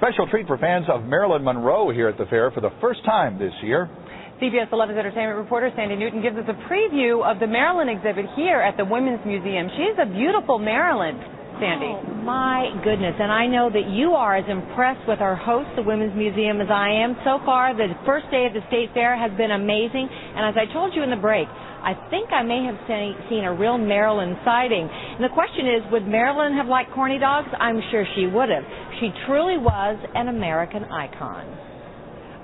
special treat for fans of Marilyn Monroe here at the fair for the first time this year. CBS 11's entertainment reporter Sandy Newton gives us a preview of the Marilyn exhibit here at the Women's Museum. She's a beautiful Marilyn, Sandy. Oh, my goodness. And I know that you are as impressed with our host, the Women's Museum, as I am. So far, the first day of the State Fair has been amazing. And as I told you in the break, I think I may have seen a real Marilyn sighting. And the question is, would Marilyn have liked corny dogs? I'm sure she would have. She truly was an American icon.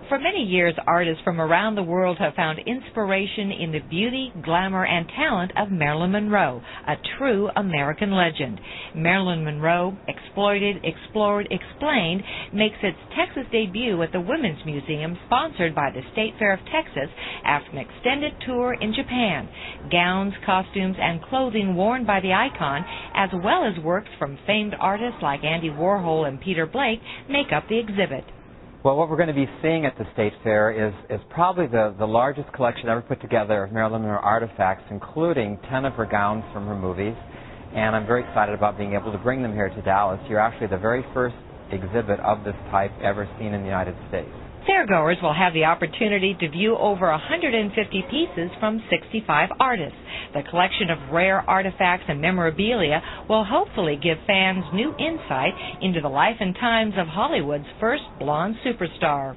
For many years, artists from around the world have found inspiration in the beauty, glamour, and talent of Marilyn Monroe, a true American legend. Marilyn Monroe, Exploited, Explored, Explained, makes its Texas debut at the Women's Museum, sponsored by the State Fair of Texas, after an extended tour in Japan. Gowns, costumes, and clothing worn by the icon, as well as works from famed artists like Andy Warhol and Peter Blake, make up the exhibit. Well, what we're going to be seeing at the State Fair is probably the largest collection ever put together of Marilyn Monroe artifacts, including 10 of her gowns from her movies. And I'm very excited about being able to bring them here to Dallas. You're actually the very first exhibit of this type ever seen in the United States. Fairgoers will have the opportunity to view over 150 pieces from 65 artists. The collection of rare artifacts and memorabilia will hopefully give fans new insight into the life and times of Hollywood's first blonde superstar.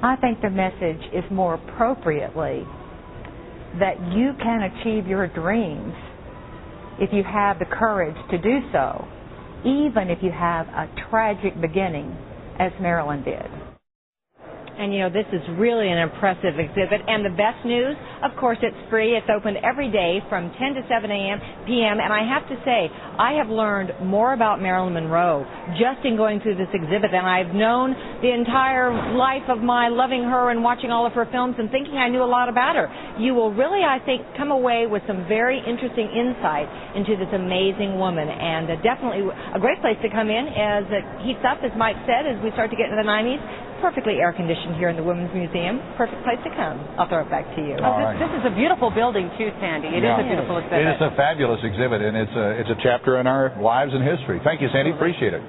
I think the message is more appropriately that you can achieve your dreams if you have the courage to do so, even if you have a tragic beginning, as Marilyn did. And, you know, this is really an impressive exhibit. And the best news, of course, it's free. It's open every day from 10 to 7 p.m. And I have to say, I have learned more about Marilyn Monroe just in going through this exhibit than I've known the entire life of my loving her and watching all of her films and thinking I knew a lot about her. You will really, I think, come away with some very interesting insight into this amazing woman. And definitely a great place to come in as it heats up, as Mike said, as we start to get into the 90s. Perfectly air-conditioned here in the Women's Museum. Perfect place to come. I'll throw it back to you. This is a beautiful building, too, Sandy. It is a beautiful exhibit. It is a fabulous exhibit, and it's a chapter in our lives and history. Thank you, Sandy. Appreciate it.